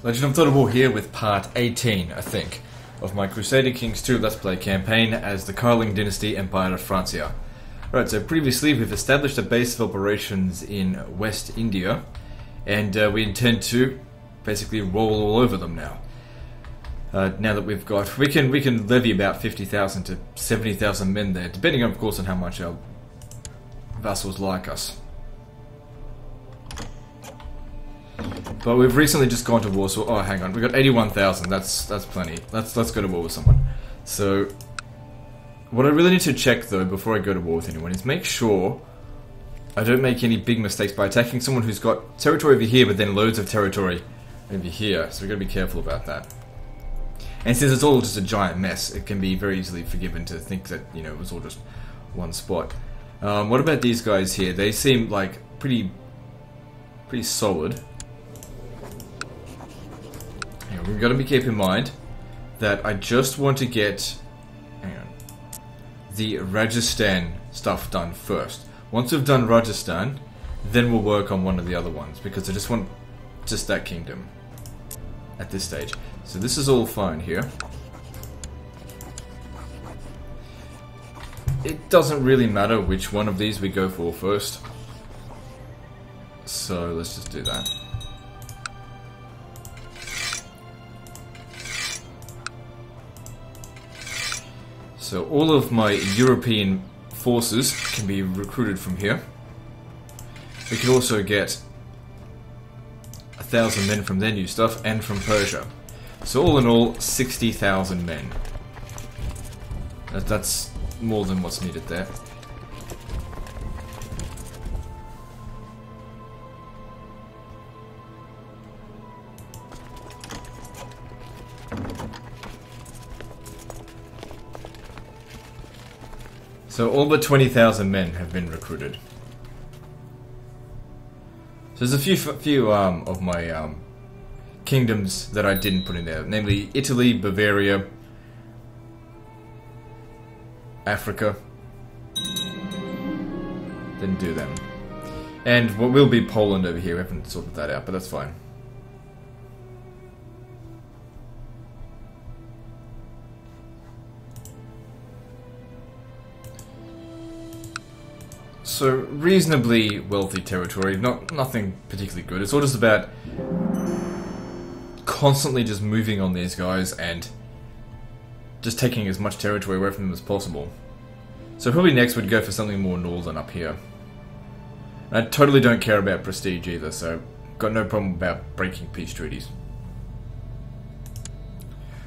Legend of Total War here with part 18, I think, of my Crusader Kings 2 Let's Play campaign as the Karling Dynasty Empire of Francia. Right, so previously we've established a base of operations in West India, and we intend to basically roll all over them now. Now that we've got, we can levy about 50,000 to 70,000 men there, depending of course on how much our vassals like us. But we've recently just gone to war, so oh hang on, we got 81,000. That's plenty. Let's go to war with someone. So what I really need to check though before I go to war with anyone is make sure I don't make any big mistakes by attacking someone who's got territory over here, but then loads of territory over here. So we've got to be careful about that. And since it's all just a giant mess, it can be very easily forgiven to think that, you know, it was all just one spot. What about these guys here? They seem like pretty solid. We've got to keep in mind that I just want to get the Rajasthan stuff done first. Once we've done Rajasthan, then we'll work on one of the other ones, because I just want just that kingdom at this stage. So this is all fine here. It doesn't really matter which one of these we go for first. So let's just do that. So all of my European forces can be recruited from here. We can also get 1,000 men from their new stuff and from Persia. So all in all, 60,000 men. That's more than what's needed there. So all but 20,000 men have been recruited. So there's a few of my kingdoms that I didn't put in there, namely Italy, Bavaria, Africa. Didn't do them. And what will be Poland over here, we haven't sorted that out, but that's fine. So, reasonably wealthy territory, nothing particularly good. It's all just about constantly just moving on these guys and just taking as much territory away from them as possible. So probably next we'd go for something more northern up here. And I totally don't care about prestige either, so got no problem about breaking peace treaties.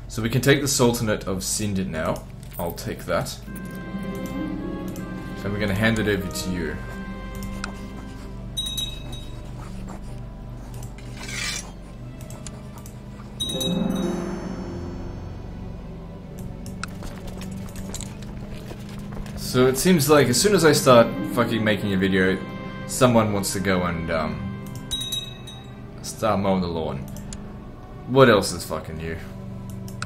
So we can take the Sultanate of Sind now. I'll take that. And we're going to hand it over to you. So it seems like as soon as I start fucking making a video, someone wants to go and start mowing the lawn. What else is fucking new?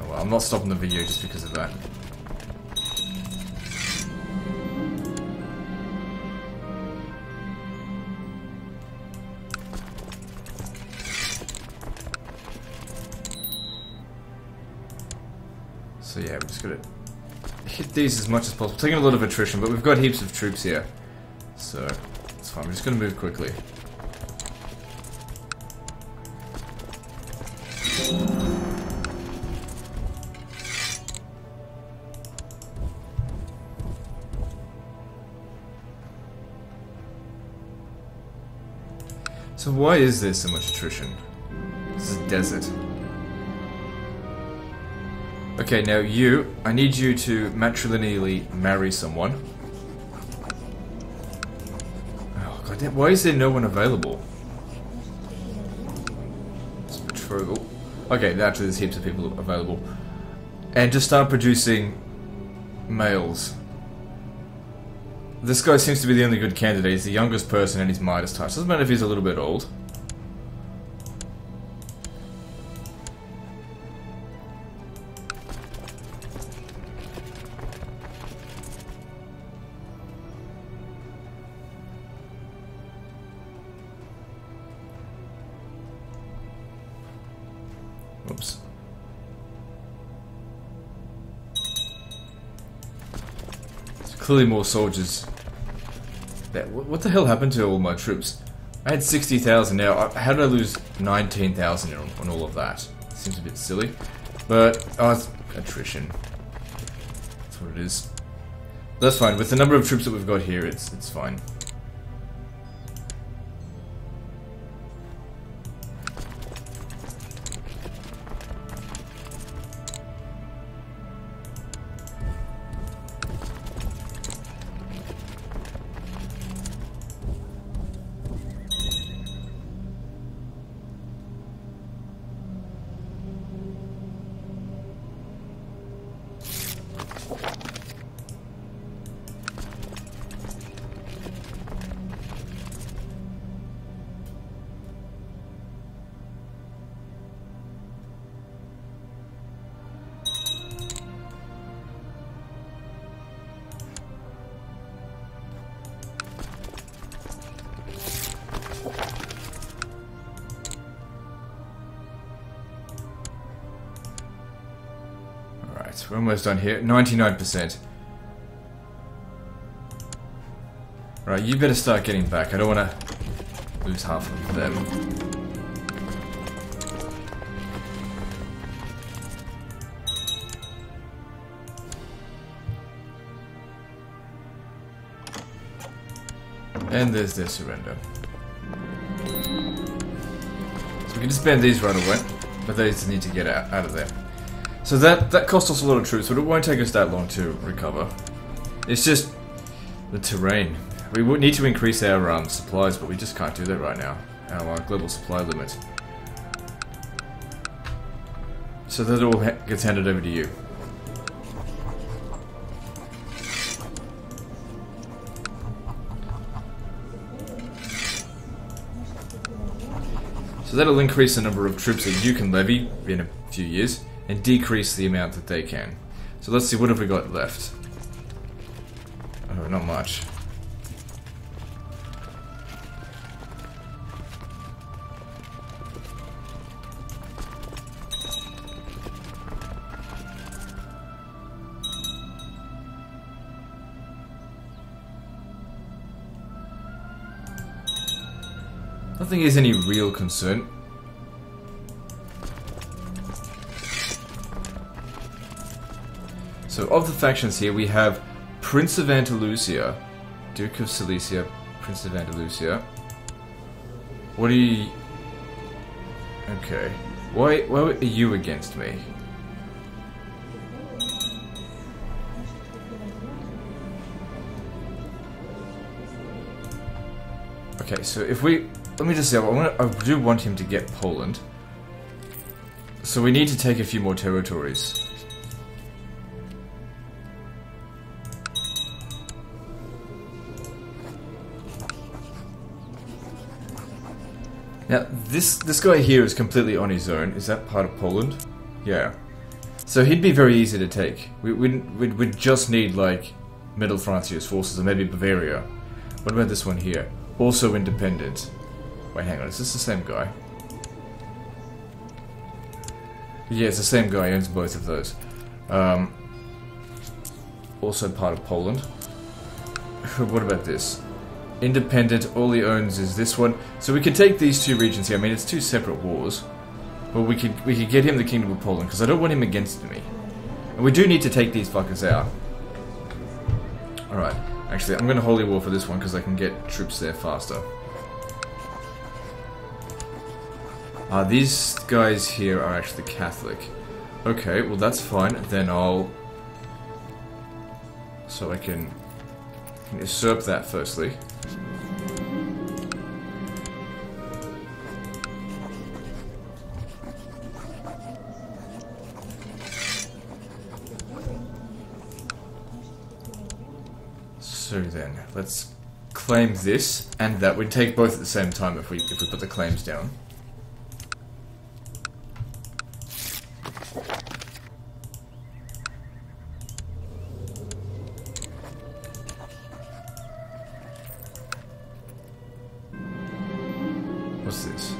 Oh well, I'm not stopping the video just because of that. So yeah, we're just gonna hit these as much as possible. Taking a lot of attrition, but we've got heaps of troops here. So, it's fine. We're just gonna move quickly. So why is there so much attrition? This is a desert. Okay, now you, I need you to matrilineally marry someone. Oh god, why is there no one available? It's betrothal. Okay, actually there's heaps of people available. And just start producing males. This guy seems to be the only good candidate. He's the youngest person and he's Midas touch. Doesn't matter if he's a little bit old. Oops. There's clearly more soldiers. What the hell happened to all my troops? I had 60,000 now. How did I lose 19,000 on all of that? Seems a bit silly. But, oh, it's attrition. That's what it is. That's fine. With the number of troops that we've got here, it's fine. We're almost done here. 99%. Right, you better start getting back. I don't want to lose half of them. And there's their surrender. So we can just bend these right away, but they just need to get out of there. So that cost us a lot of troops, but it won't take us that long to recover. It's just the terrain. We would need to increase our supplies, but we just can't do that right now. Our global supply limit. So that all gets handed over to you. So that'll increase the number of troops that you can levy in a few years, and decrease the amount that they can. So let's see, what have we got left? Oh, not much. Nothing is any real concern. So of the factions here, we have Prince of Andalusia, Duke of Silesia, Prince of Andalusia. What are you... Okay. Why are you against me? Okay, so if we... Let me just say, I do want him to get Poland. So we need to take a few more territories. Now, this guy here is completely on his own. Is that part of Poland? Yeah. So he'd be very easy to take. We'd just need, like, Middle Francia's forces, or maybe Bavaria. What about this one here? Also independent. Wait, hang on, is this the same guy? Yeah, it's the same guy, he owns both of those. Also part of Poland. What about this? Independent, all he owns is this one. So we could take these two regions here. I mean, it's two separate wars. But we could get him the Kingdom of Poland, because I don't want him against me. And we do need to take these fuckers out. Alright. Actually, I'm going to Holy War for this one, because I can get troops there faster. These guys here are actually Catholic. Okay, well that's fine. Then I'll... So I can usurp that firstly. So then, let's claim this and that. We'd take both at the same time if we put the claims down. What's this?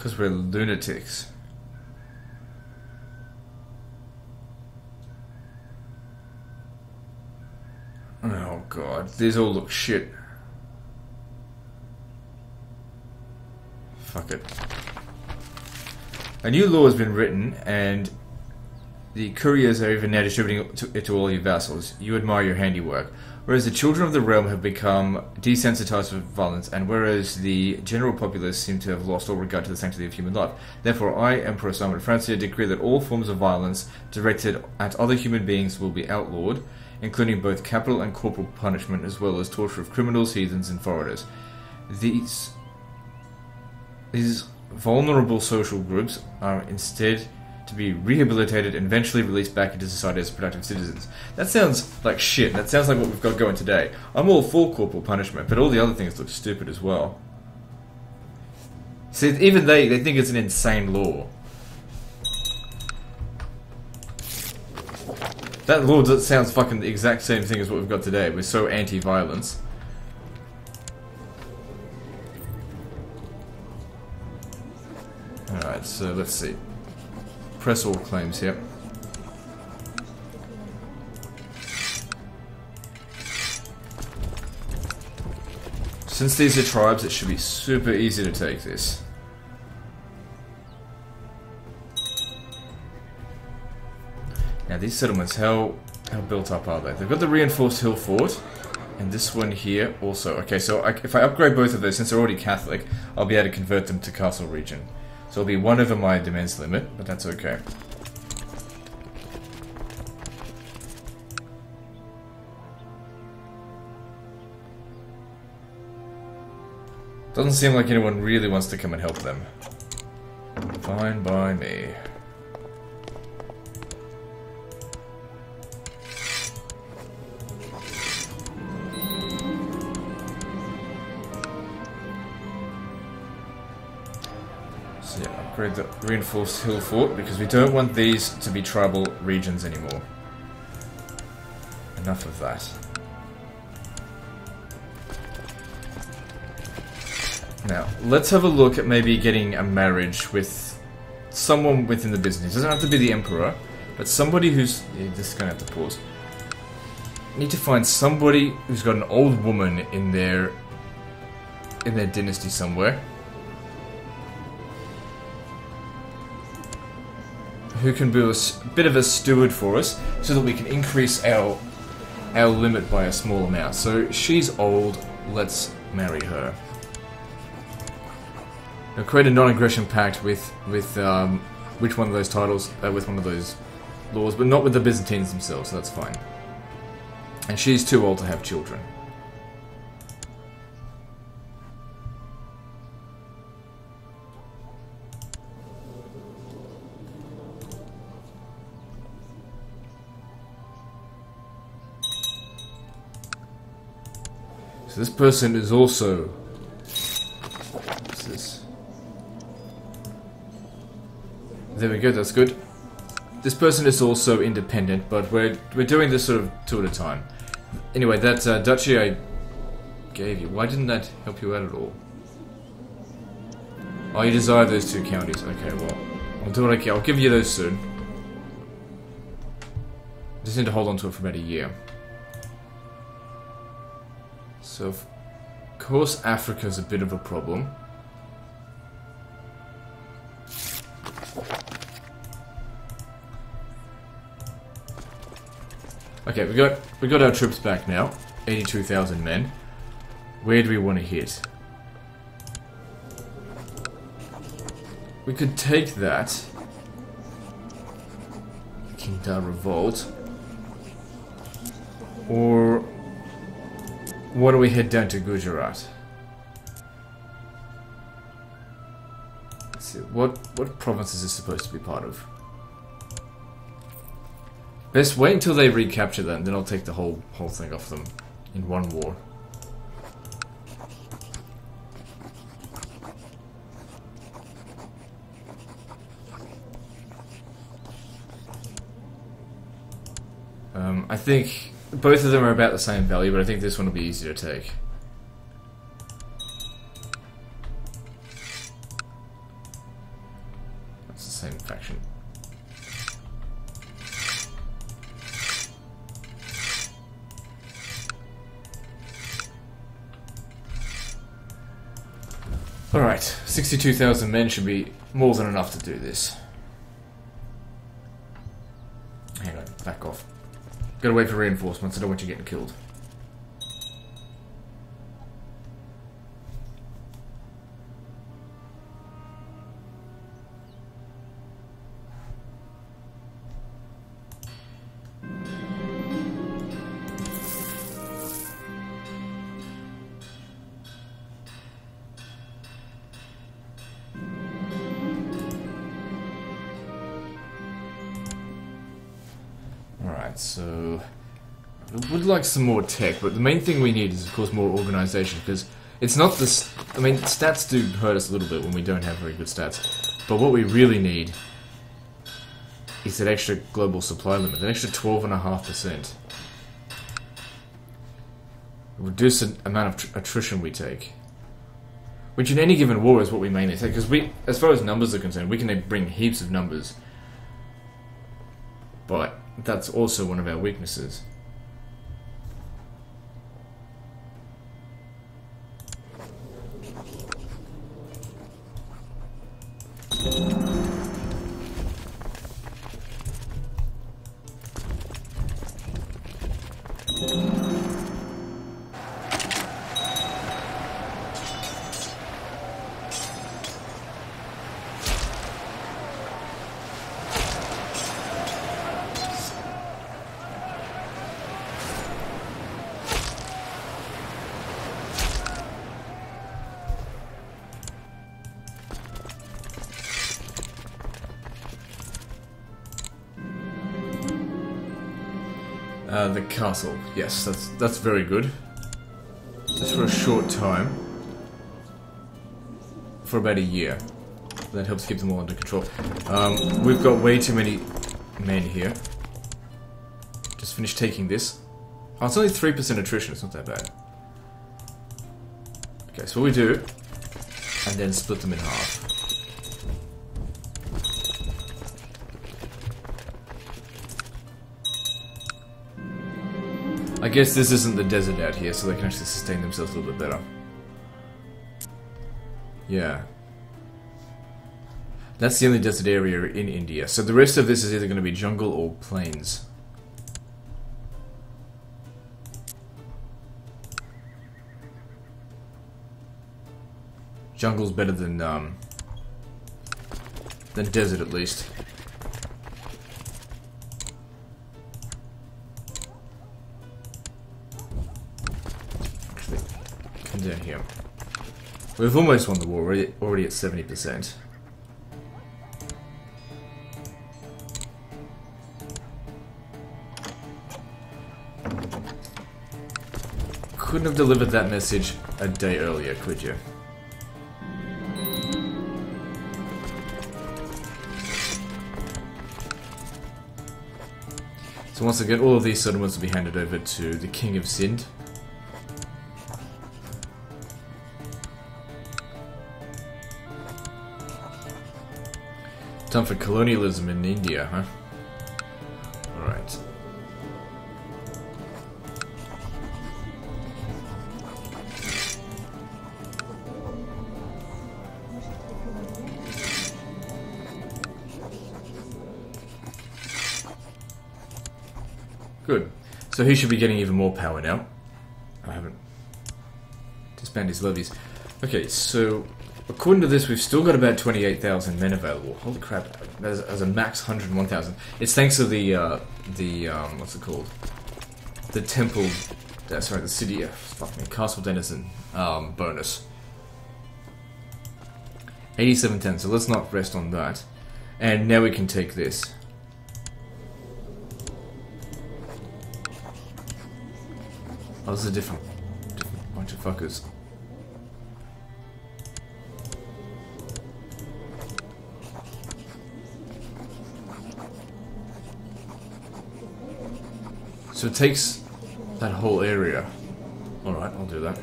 Because we're lunatics. Oh god, these all look shit. Fuck it. A new law has been written, and the couriers are even now distributing it to all your vassals. You admire your handiwork. Whereas the children of the realm have become desensitized to violence, and whereas the general populace seem to have lost all regard to the sanctity of human life. Therefore, I, Emperor Simon of Francia, decree that all forms of violence directed at other human beings will be outlawed, including both capital and corporal punishment, as well as torture of criminals, heathens, and foreigners. These vulnerable social groups are instead to be rehabilitated and eventually released back into society as productive citizens. That sounds like shit. That sounds like what we've got going today. I'm all for corporal punishment, but all the other things look stupid as well. See, even they think it's an insane law. That law sounds fucking the exact same thing as what we've got today. We're so anti-violence. Alright, so let's see. Press all claims here. Since these are tribes, it should be super easy to take this. Now these settlements, how built up are they? They've got the reinforced hill fort, and this one here also. Okay, so if I upgrade both of those, since they're already Catholic, I'll be able to convert them to castle region. So it'll be 1 over my demands limit, but that's okay. Doesn't seem like anyone really wants to come and help them. Fine by me. So yeah, upgrade the reinforced hill fort because we don't want these to be tribal regions anymore. Enough of that. Now, let's have a look at maybe getting a marriage with someone within the business. It doesn't have to be the Emperor, but somebody who's... Yeah, this is going to have to pause. Need to find somebody who's got an old woman in their dynasty somewhere. Who can be a bit of a steward for us, so that we can increase our limit by a small amount. So, she's old, let's marry her. Now create a non-aggression pact with which one of those titles, with one of those laws, but not with the Byzantines themselves, so that's fine. And she's too old to have children. So this person is also... What's this? There we go, that's good. This person is also independent, but we're doing this sort of 2 at a time. Anyway, that duchy I gave you, why didn't that help you out at all? Oh, you desire those 2 counties. Okay, well, I'll do what I can. I'll give you those soon. Just need to hold on to it for about a year. So, of course, Africa's a bit of a problem. Okay, we got our troops back now. 82,000 men. Where do we want to hit? We could take that. Kinta Revolt. Or why don't we head down to Gujarat? Let's see, what province is this supposed to be part of? Best wait until they recapture them, then I'll take the whole thing off them in one war. I think both of them are about the same value, but I think this one will be easier to take. Alright, 62,000 men should be more than enough to do this. Hang on, back off. Gotta wait for reinforcements, I don't want you getting killed. So, I would like some more tech, but the main thing we need is, of course, more organization, because it's not this. I mean, stats do hurt us a little bit when we don't have very good stats, but what we really need is that extra global supply limit, that extra 12.5%. Reduce the amount of attrition we take, which in any given war is what we mainly take, because we, as far as numbers are concerned, we can bring heaps of numbers, but that's also one of our weaknesses. The castle. Yes, that's very good. Just for a short time. For about a year. That helps keep them all under control. We've got way too many men here. Just finished taking this. Oh, it's only 3% attrition, it's not that bad. Okay, so what we do, and then split them in half. I guess this isn't the desert out here, so they can actually sustain themselves a little bit better. Yeah. That's the only desert area in India. So the rest of this is either going to be jungle or plains. Jungle's better than desert, at least. Down here. We've almost won the war, already at 70%. Couldn't have delivered that message a day earlier, could you? So once again, all of these settlements will be handed over to the King of Sind. Time for colonialism in India, huh? Alright. Good. So he should be getting even more power now. I haven't disbanded his levies. Okay, so according to this, we've still got about 28,000 men available. Holy crap! As a max 101,000. It's thanks to the what's it called? The temple. Sorry, the city. Fuck me, Castle Denizen bonus. 8710. So let's not rest on that. And now we can take this. Oh, this is a different bunch of fuckers. So it takes that whole area. Alright, I'll do that.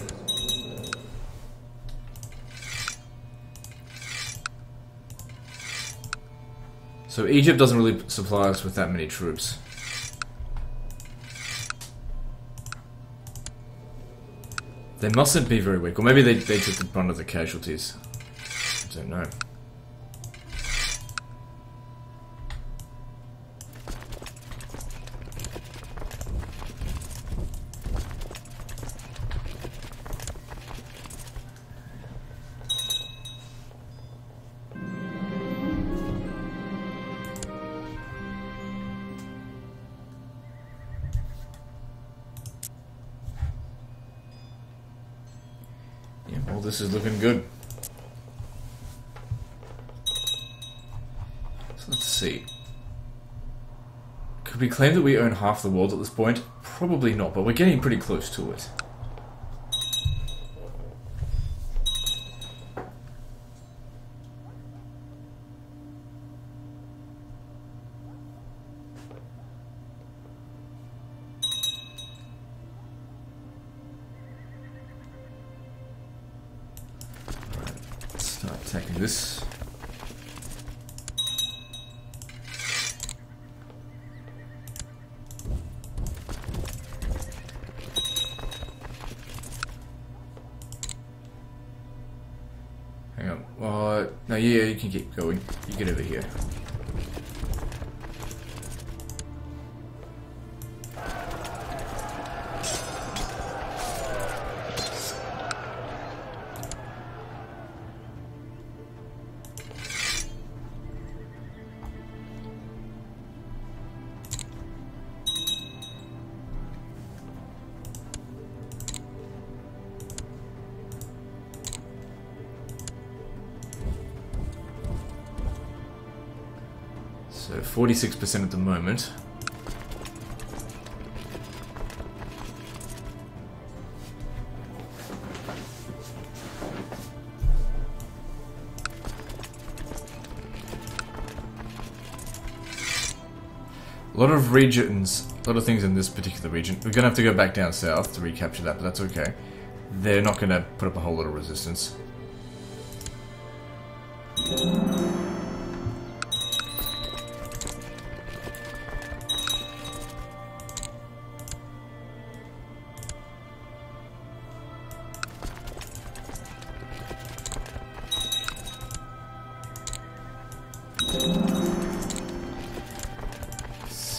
So Egypt doesn't really supply us with that many troops. They mustn't be very weak, or maybe they took the brunt of the casualties. don't know. Yeah, well, this is looking good. So let's see. Could we claim that we own half the world at this point? Probably not, but we're getting pretty close to it. Start attacking this. Hang on. No, yeah, you can keep going. You get over here. So 46% at the moment. A lot of regions, a lot of things in this particular region. We're gonna have to go back down south to recapture that, but that's okay. They're not gonna put up a whole lot of resistance.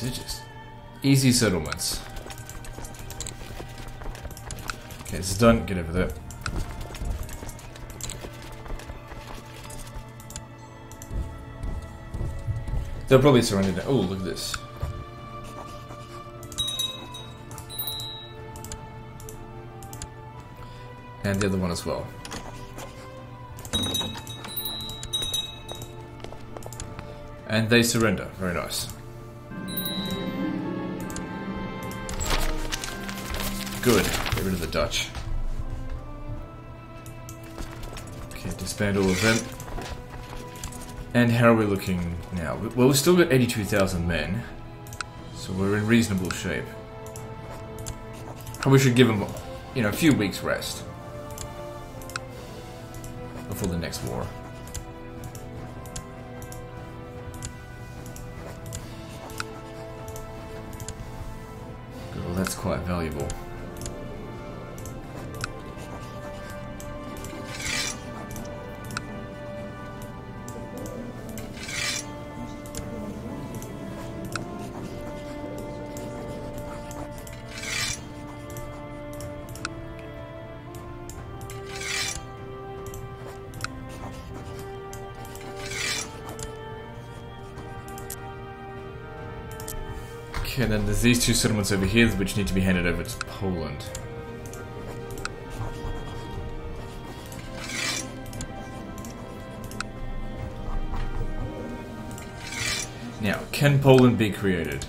Just easy settlements. Okay, this is done. Get over there. They'll probably surrender now. Oh, look at this. And the other one as well. And they surrender. Very nice. Good. Get rid of the Dutch. Okay, disband all of them. And how are we looking now? Well, we've still got 82,000 men. So we're in reasonable shape. Probably should give them, you know, a few weeks rest. Before the next war. Good, well, that's quite valuable. Okay, and then there's these two settlements over here which need to be handed over to Poland. Now, can Poland be created?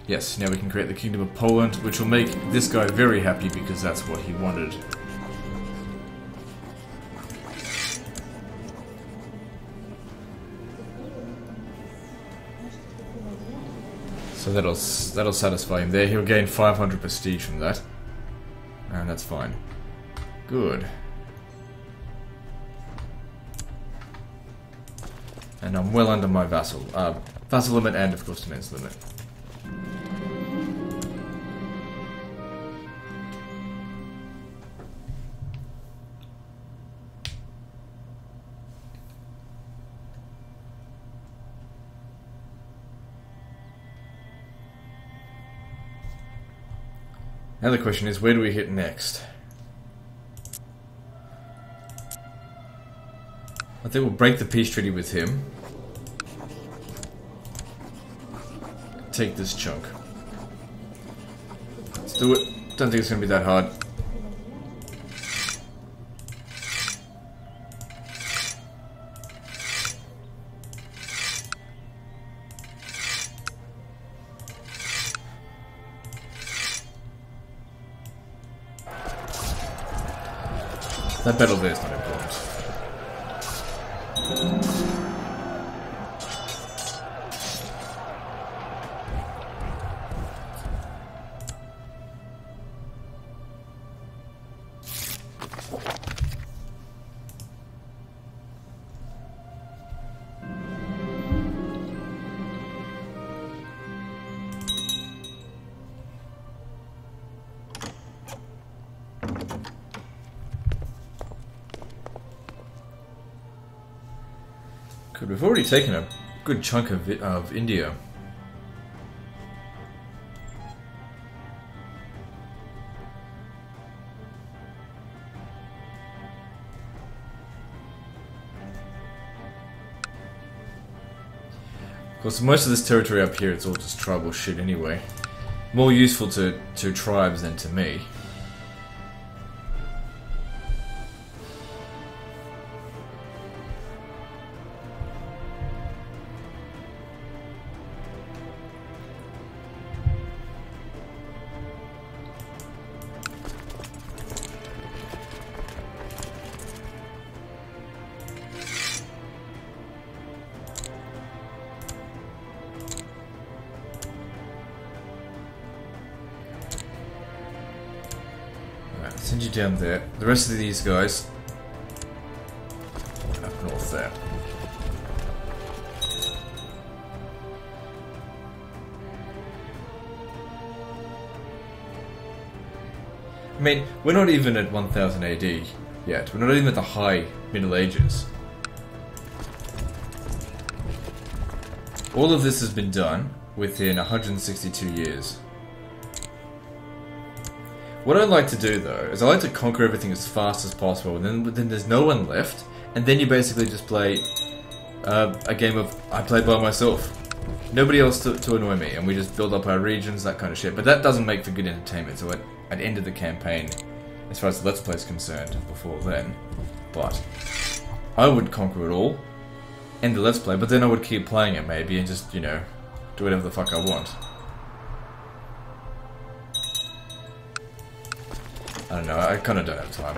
Yes, now we can create the Kingdom of Poland, which will make this guy very happy because that's what he wanted. So that'll satisfy him there. He'll gain 500 prestige from that. And that's fine. Good. And I'm well under my vassal limit and of course immense limit. Now the question is, where do we hit next? I think we'll break the peace treaty with him. Take this chunk. Let's do it. Don't think it's going to be that hard. That battle there is not important. Good, we've already taken a good chunk of India. Of course, most of this territory up here, it's all just tribal shit anyway. More useful to tribes than to me. Send you down there. The rest of these guys up north there. I mean, we're not even at 1000 AD yet. We're not even at the high Middle Ages. All of this has been done within 162 years. What I'd like to do though, is I like to conquer everything as fast as possible, and then there's no one left, and then you basically just play a game of I play by myself. Nobody else to annoy me, and we just build up our regions, that kind of shit. But that doesn't make for good entertainment, so I'd ended the campaign, as far as the Let's Play is concerned, before then. But I would conquer it all, end the Let's Play, but then I would keep playing it maybe, and just, you know, do whatever the fuck I want. I don't know, I kind of don't have time.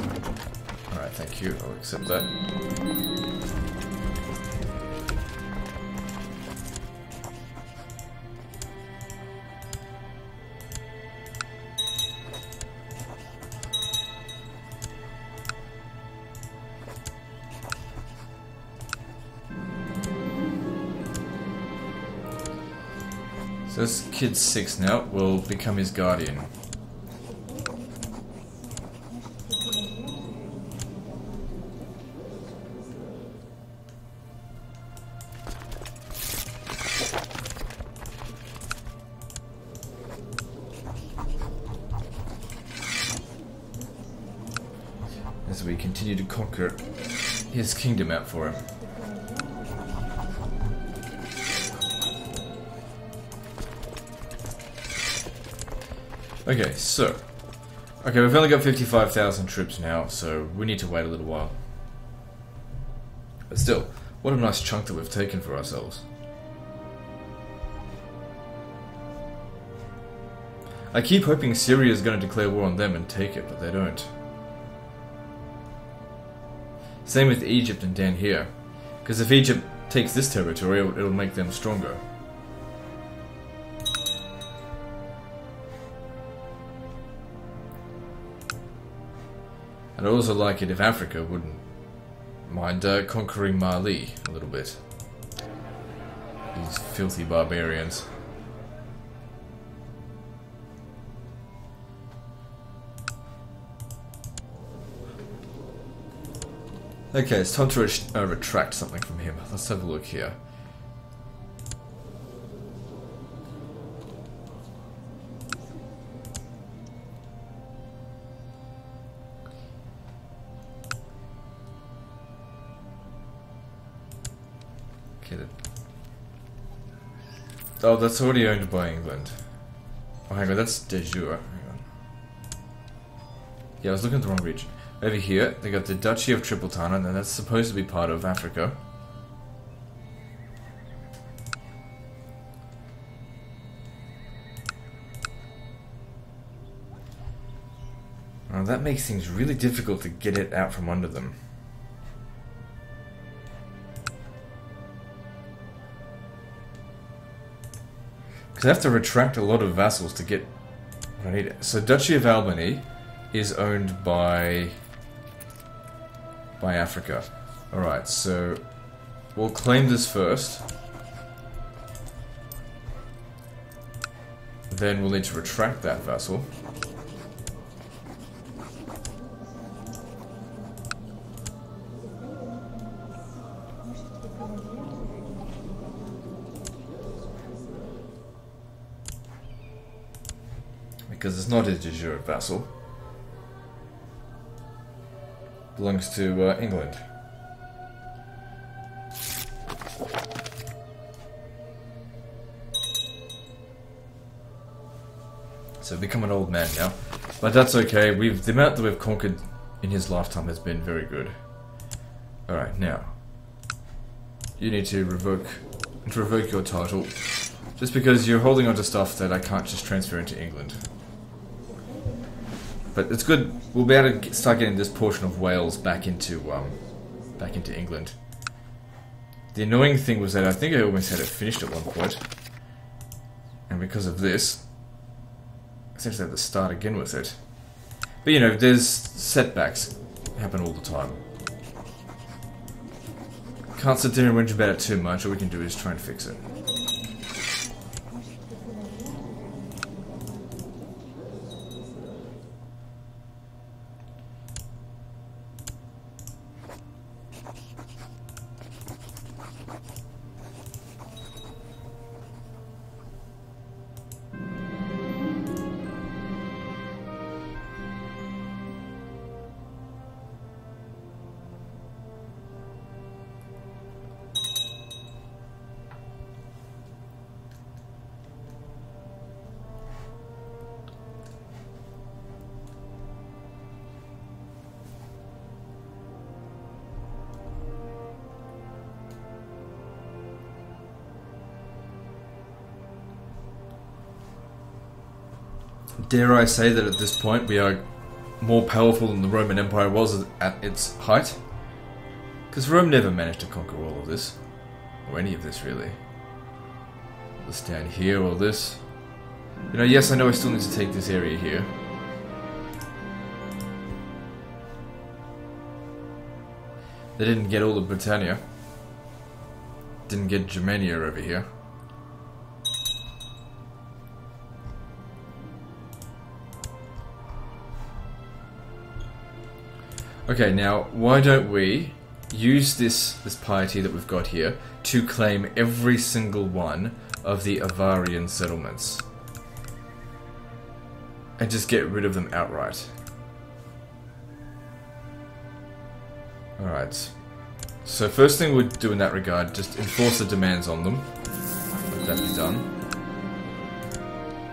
Alright, thank you, I'll accept that. So this kid's 6 now, will become his guardian. As we continue to conquer his kingdom out for him. Okay, so... Okay, we've only got 55,000 troops now, so we need to wait a little while. But still, what a nice chunk that we've taken for ourselves. I keep hoping Syria is going to declare war on them and take it, but they don't. Same with Egypt and down here, because if Egypt takes this territory, it'll make them stronger. I'd also like it if Africa wouldn't mind conquering Mali a little bit. These filthy barbarians. Okay, it's time to retract something from him. Let's have a look here. Okay, oh, that's already owned by England. Oh, hang on, that's de jure. Hang on. Yeah, I was looking at the wrong region. Over here, they got the Duchy of Tripolitania, and that's supposed to be part of Africa. Well, that makes things really difficult to get it out from under them. Because I have to retract a lot of vassals to get what I need. So Duchy of Albany is owned by Africa. Alright, so we'll claim this first. Then we'll need to retract that vassal. Because it's not a de jure vassal. Belongs to England. So I've become an old man now. But that's okay, the amount that we've conquered in his lifetime has been very good. Alright, now. You need to revoke your title. Just because you're holding on to stuff that I can't just transfer into England. But it's good. We'll be able to start getting this portion of Wales back into England. The annoying thing was that I think I almost had it finished at one point, and because of this, I essentially had to start again with it. But you know, there's setbacks happen all the time. Can't sit there and whinge about it too much. All we can do is try and fix it. Dare I say that at this point we are more powerful than the Roman Empire was at its height? Because Rome never managed to conquer all of this. Or any of this, really. This down here, or this. You know, yes, I know I still need to take this area here. They didn't get all of Britannia. Didn't get Germania over here. Okay, now, why don't we use this piety that we've got here to claim every single one of the Avarian settlements. And just get rid of them outright. Alright. So first thing we'd do in that regard, just enforce the demands on them. Let that be done.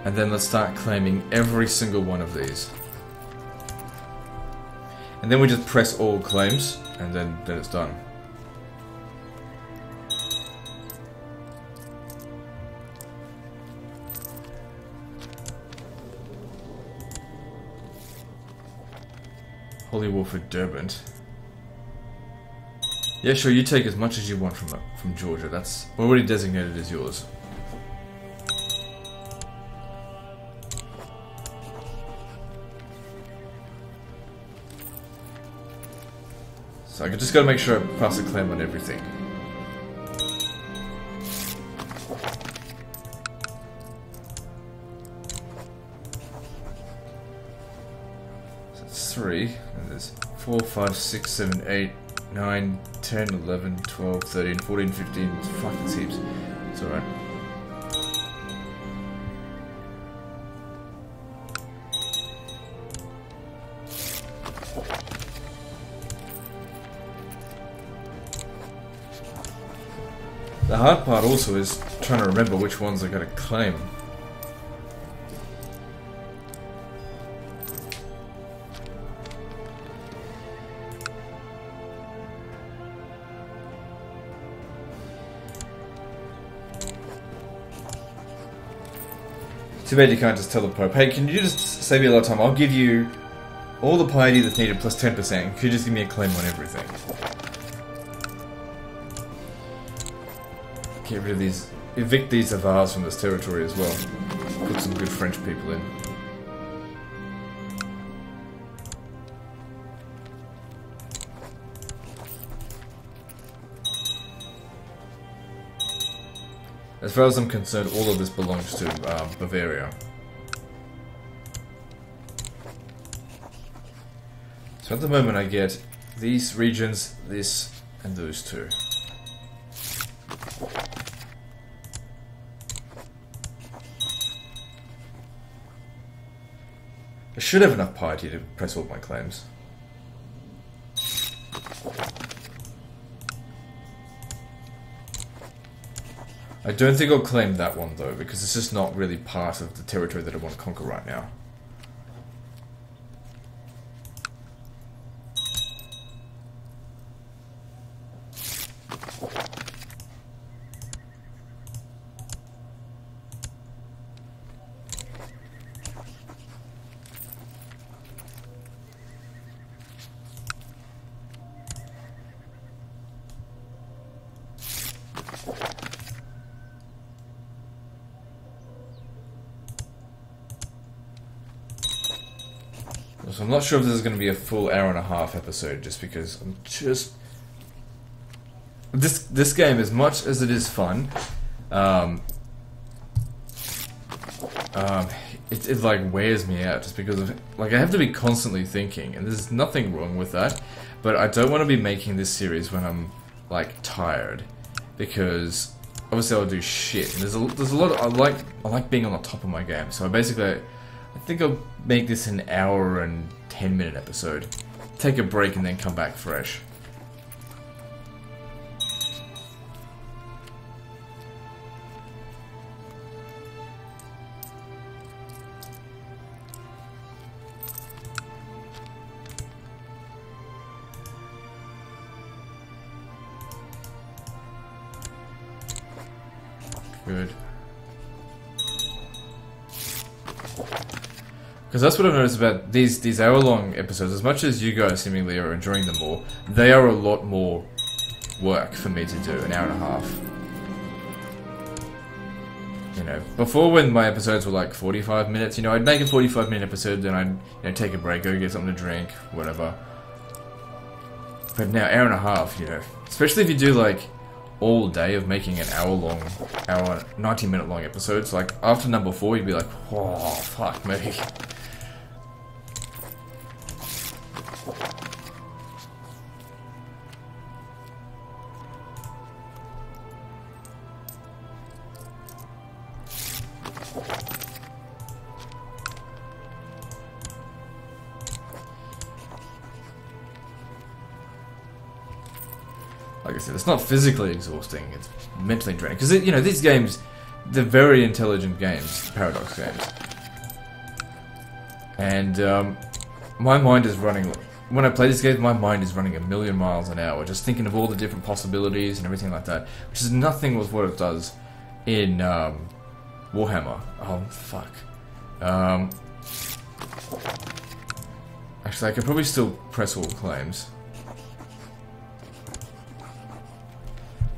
And then let's start claiming every single one of these. And then we just press all claims, and then it's done. Holy War for Derbent. Yeah, sure, you take as much as you want from Georgia. That's already designated as yours. So I just gotta make sure I pass a claim on everything. So it's 3, and there's 4, 5, 6, 7, 8, 9, 10, 11, 12, 13, 14, 15, fucking heaps. It's alright. The hard part also is trying to remember which ones I gotta claim. Too bad you can't just tell the Pope, hey, can you just save me a lot of time? I'll give you all the piety that's needed plus 10%. Could you just give me a claim on everything? Get rid of these, evict these Avars from this territory as well. Put some good French people in. As far as I'm concerned, all of this belongs to Bavaria. So at the moment I get these regions, this, and those two. I should have enough piety to press all my claims. I don't think I'll claim that one though, because it's just not really part of the territory that I want to conquer right now. So I'm not sure if this is going to be a full hour and a half episode, just because I'm just... This game, as much as it is fun, it like wears me out, just because of, like, I have to be constantly thinking, and there's nothing wrong with that, but I don't want to be making this series when I'm, like, tired, because obviously I'll do shit, and there's a lot of, I like being on the top of my game, so basically I think I'll make this an hour and 10-minute episode. Take a break and then come back fresh. Good. Because that's what I've noticed about these hour-long episodes. As much as you guys seemingly are enjoying them more, they are a lot more work for me to do, an hour and a half. You know, before when my episodes were like 45 minutes, you know, I'd make a 45-minute episode, then I'd take a break, go get something to drink, whatever. But now, hour and a half, you know, especially if you do like all day of making an hour-long, 90-minute long episodes, like after number 4, you'd be like, oh, fuck me. Like I said, it's not physically exhausting, it's mentally draining. Because, you know, these games, they're very intelligent games, Paradox games. And my mind is running, when I play these games, my mind is running a million miles an hour, just thinking of all the different possibilities and everything like that. Which is nothing with what it does in Warhammer. Oh, fuck. Actually, I could probably still press all claims.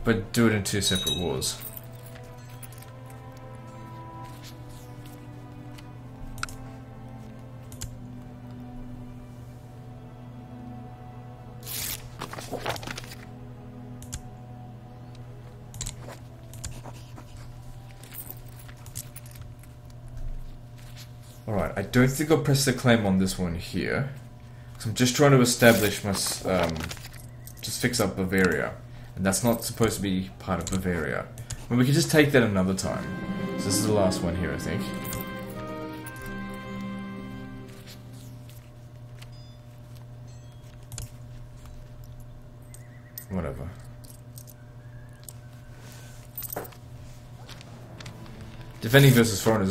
But do it in 2 separate wars. Alright, I don't think I'll press the claim on this one here. So I'm just trying to establish my... just fix up Bavaria. And that's not supposed to be part of Bavaria. But we can just take that another time. So this is the last one here, I think. Whatever. Defending versus foreigners